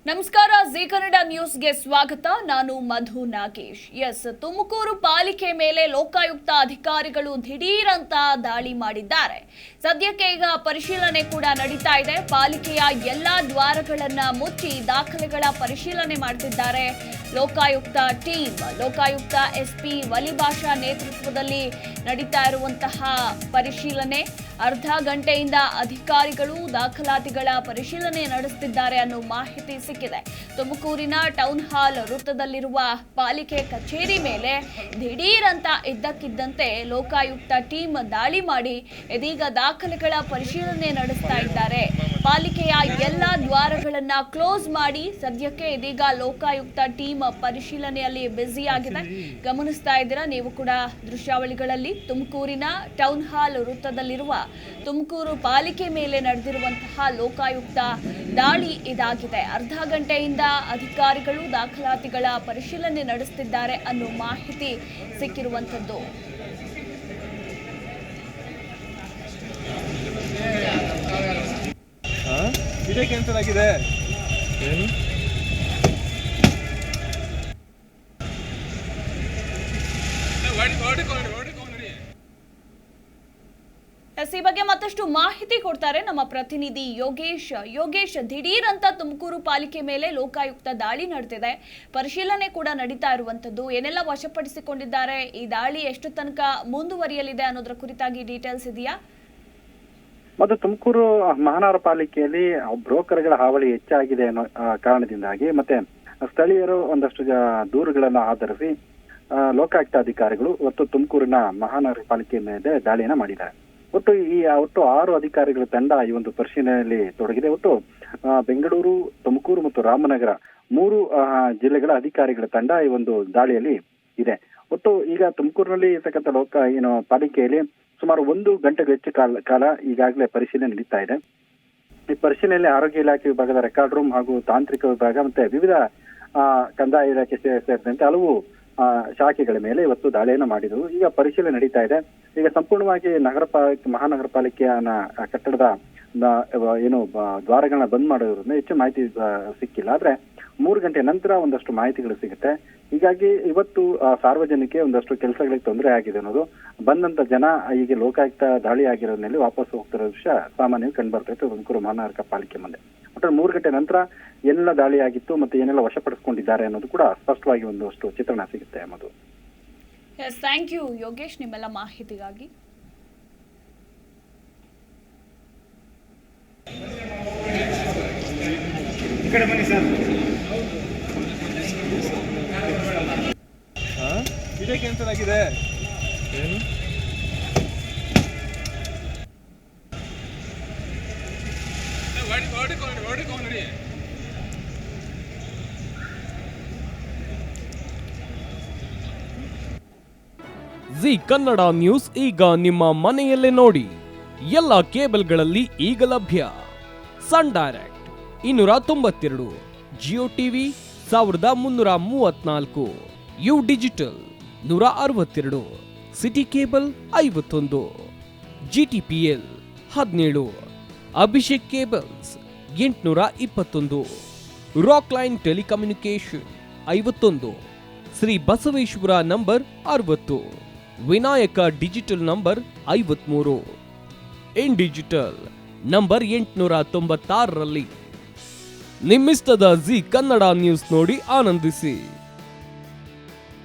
ನಮಸ್ಕಾರ, ಜಿ ಕನ್ನಡ ನ್ಯೂಸ್ಗೆ ಸ್ವಾಗತ. ನಾನು ಮಧು ನಾಗೇಶ್. ತುಮಕೂರು ಪಾಲಿಕೆ ಮೇಲೆ ಲೋಕಾಯುಕ್ತ ಅಧಿಕಾರಿಗಳು ದಿಢೀರ್ ಅಂತ ದಾಳಿ ಮಾಡಿದ್ದಾರೆ. ಸದ್ಯಕ್ಕೆ ಈಗ ಪರಿಶೀಲನೆ ಕೂಡ ನಡೀತಾ ಇದೆ. ಪಾಲಿಕೆಯ ಎಲ್ಲಾ ದ್ವಾರಗಳನ್ನ ಮುಚ್ಚಿ ದಾಖಲೆಗಳ ಪರಿಶೀಲನೆ ಮಾಡ್ತಿದ್ದಾರೆ ಲೋಕಾಯುಕ್ತ ಟೀಮ್. ಲೋಕಾಯುಕ್ತ ಎಸ್ಪಿ ವಲಿಭಾಷಾ ನೇತೃತ್ವದಲ್ಲಿ ನಡೀತಾ ಇರುವಂತಹ ಪರಿಶೀಲನೆ. ಅರ್ಧ ಗಂಟೆಯಿಂದ ಅಧಿಕಾರಿಗಳು ದಾಖಲಾತಿಗಳ ಪರಿಶೀಲನೆ ನಡೆಸುತ್ತಿದ್ದಾರೆ ಅನ್ನೋ ಮಾಹಿತಿ ಸಿಕ್ಕಿದೆ. ತುಮಕೂರಿನ ಟೌನ್ ಹಾಲ್ ವೃತ್ತದಲ್ಲಿರುವ ಪಾಲಿಕೆ ಕಚೇರಿ ಮೇಲೆ ದಿಢೀರ್ ಅಂತ ಇದ್ದಕ್ಕಿದ್ದಂತೆ ಲೋಕಾಯುಕ್ತ ಟೀಮ್ ದಾಳಿ ಮಾಡಿ ಇದೀಗ ದಾಖಲೆಗಳ ಪರಿಶೀಲನೆ ನಡೆಸ್ತಾ ಇದ್ದಾರೆ. ಪಾಲಿಕೆಯ ಎಲ್ಲಾ ದ್ವಾರಗಳನ್ನ ಕ್ಲೋಸ್ ಮಾಡಿ ಸದ್ಯಕ್ಕೆ ಇದೀಗ ಲೋಕಾಯುಕ್ತ ಟೀಮ್ ಪರಿಶೀಲನೆಯಲ್ಲಿ ಬ್ಯುಸಿ ಆಗಿದೆ. ಗಮನಿಸ್ತಾ ಇದ್ದೀರಾ ನೀವು ಕೂಡ ದೃಶ್ಯಾವಳಿಗಳಲ್ಲಿ. ತುಮಕೂರಿನ ಟೌನ್ ಹಾಲ್ ವೃತ್ತದಲ್ಲಿರುವ ತುಮಕೂರು ಪಾಲಿಕೆ ಮೇಲೆ ನಡೆದಿರುವಂತಹ ಲೋಕಾಯುಕ್ತ ದಾಳಿ ಇದಾಗಿದೆ. ಅರ್ಧ ಗಂಟೆಯಿಂದ ಅಧಿಕಾರಿಗಳು ದಾಖಲಾತಿಗಳ ಪರಿಶೀಲನೆ ನಡೆಸುತ್ತಿದ್ದಾರೆ ಅನ್ನೋ ಮಾಹಿತಿ ಸಿಕ್ಕಿರುವಂತದ್ದು. ಇದೇ ಕ್ಯಾನ್ಸಲ್ ಆಗಿದೆ. ಈ ಬಗ್ಗೆ ಮತ್ತಷ್ಟು ಮಾಹಿತಿ ಕೊಡ್ತಾರೆ ನಮ್ಮ ಪ್ರತಿನಿಧಿ ಯೋಗೇಶ್. ದಿಢೀರ್ ಅಂತ ತುಮಕೂರು ಪಾಲಿಕೆ ಮೇಲೆ ಲೋಕಾಯುಕ್ತ ದಾಳಿ ನಡೆದಿದೆ. ಪರಿಶೀಲನೆ ಕೂಡ ನಡೀತಾ ಇರುವಂತದ್ದು. ಏನೆಲ್ಲ ವಶಪಡಿಸಿಕೊಂಡಿದ್ದಾರೆ, ಈ ದಾಳಿ ಎಷ್ಟು ತನಕ ಮುಂದುವರಿಯಲಿದೆ ಅನ್ನೋದ್ರ ಕುರಿತಾಗಿ ಡೀಟೇಲ್ಸ್ ಇದೆಯಾ? ಮತ್ತು ತುಮಕೂರು ಮಹಾನಗರ ಪಾಲಿಕೆಯಲ್ಲಿ ಬ್ರೋಕರ್ಗಳ ಹಾವಳಿ ಹೆಚ್ಚಾಗಿದೆ ಅನ್ನೋ ಕಾರಣದಿಂದಾಗಿ ಮತ್ತೆ ಸ್ಥಳೀಯರು ಒಂದಷ್ಟು ದೂರುಗಳನ್ನು ಆಧರಿಸಿ ಲೋಕಾಯುಕ್ತ ಅಧಿಕಾರಿಗಳು ಒಟ್ಟು ತುಮಕೂರಿನ ಮಹಾನಗರ ಪಾಲಿಕೆ ಮೇಲೆ ದಾಳಿಯನ್ನ ಮಾಡಿದ್ದಾರೆ. ಒಟ್ಟು 6 ಅಧಿಕಾರಿಗಳ ತಂಡ ಈ ಒಂದು ಪರಿಶೀಲನೆಯಲ್ಲಿ ತೊಡಗಿದೆ. ಒಟ್ಟು ಬೆಂಗಳೂರು, ತುಮಕೂರು ಮತ್ತು ರಾಮನಗರ 3 ಜಿಲ್ಲೆಗಳ ಅಧಿಕಾರಿಗಳ ತಂಡ ಈ ಒಂದು ದಾಳಿಯಲ್ಲಿ ಇದೆ. ಒಟ್ಟು ಈಗ ತುಮಕೂರಿನಲ್ಲಿ ಇರ್ತಕ್ಕಂಥ ಪಾಲಿಕೆಯಲ್ಲಿ ಸುಮಾರು 1 ಗಂಟೆಗೂ ಹೆಚ್ಚು ಕಾಲ ಈಗಾಗಲೇ ಪರಿಶೀಲನೆ ನಡೀತಾ ಇದೆ. ಈ ಪರಿಶೀಲನೆಯಲ್ಲಿ ಆರೋಗ್ಯ ಇಲಾಖೆ ವಿಭಾಗದ ರೆಕಾರ್ಡ್ ರೂಮ್ ಹಾಗೂ ತಾಂತ್ರಿಕ ವಿಭಾಗ ಮತ್ತೆ ವಿವಿಧ ಕಂದಾಯ ಇಲಾಖೆ ಸೇರಿದಂತೆ ಹಲವು ಶಾಖೆಗಳ ಮೇಲೆ ಇವತ್ತು ದಾಳಿಯನ್ನು ಮಾಡಿದರು. ಈಗ ಪರಿಶೀಲನೆ ನಡೀತಾ ಇದೆ. ಈಗ ಸಂಪೂರ್ಣವಾಗಿ ಮಹಾನಗರ ಪಾಲಿಕೆಯ ಕಟ್ಟಡದ ದ್ವಾರಗಳನ್ನ ಬಂದ್ ಮಾಡೋದ್ರಿಂದ ಹೆಚ್ಚು ಮಾಹಿತಿ ಸಿಕ್ಕಿಲ್ಲ. ಆದ್ರೆ 3 ಗಂಟೆ ನಂತರ ಒಂದಷ್ಟು ಮಾಹಿತಿಗಳು ಸಿಗುತ್ತೆ. ಹೀಗಾಗಿ ಇವತ್ತು ಸಾರ್ವಜನಿಕ ಒಂದಷ್ಟು ಕೆಲಸಗಳಿಗೆ ತೊಂದರೆ ಆಗಿದೆ ಅನ್ನೋದು, ಬಂದಂತ ಜನ ಈಗ ಲೋಕಾಯುಕ್ತ ದಾಳಿ ಆಗಿರೋದ್ರಲ್ಲಿ ವಾಪಸ್ ಹೋಗ್ತಿರೋ ವಿಷಯ ಸಾಮಾನ್ಯವಾಗಿ ಕಂಡು ಬರ್ತಾ ಇತ್ತು ತುಮಕೂರು ಮಹಾನಗರ ಪಾಲಿಕೆ ಮುಂದೆ. ಒಟ್ಟು 3 ಗಂಟೆ ನಂತರ ಏನೆಲ್ಲ ದಾಳಿ ಆಗಿತ್ತು ಮತ್ತೆ ಏನೆಲ್ಲ ವಶಪಡಿಸಿಕೊಂಡಿದ್ದಾರೆ ಅನ್ನೋದು ಕೂಡ ಸ್ಪಷ್ಟವಾಗಿ ಒಂದಷ್ಟು ಚಿತ್ರಣ ಸಿಗುತ್ತೆ ಅನ್ನೋದು. ಥ್ಯಾಂಕ್ ಯು ಯೋಗೇಶ್ ನಿಮ್ಮೆಲ್ಲ ಮಾಹಿತಿಗಾಗಿ. ಇದೇ ಕ್ಯಾನ್ಸಲ್ ಆಗಿದೆ. ಜಿ ಕನ್ನಡ ನ್ಯೂಸ್ ಈಗ ನಿಮ್ಮ ಮನೆಯಲ್ಲೇ ನೋಡಿ. ಎಲ್ಲ ಕೇಬಲ್ಗಳಲ್ಲಿ ಈಗ ಲಭ್ಯ. Sun Direct 292, Jio TV 1334, U digital 162, City cable 51, GTPL 17, Abhishek cables 821, rock line telecommunication 51, Shri Basaveshwara number 60, Vinayaka digital number 53, in digital number 896ರಲ್ಲಿ. ನಿಮ್ಮಿಸ್ತದ ಜಿ ಕನ್ನಡ ನ್ಯೂಸ್ ನೋಡಿ ಆನಂದಿಸಿ.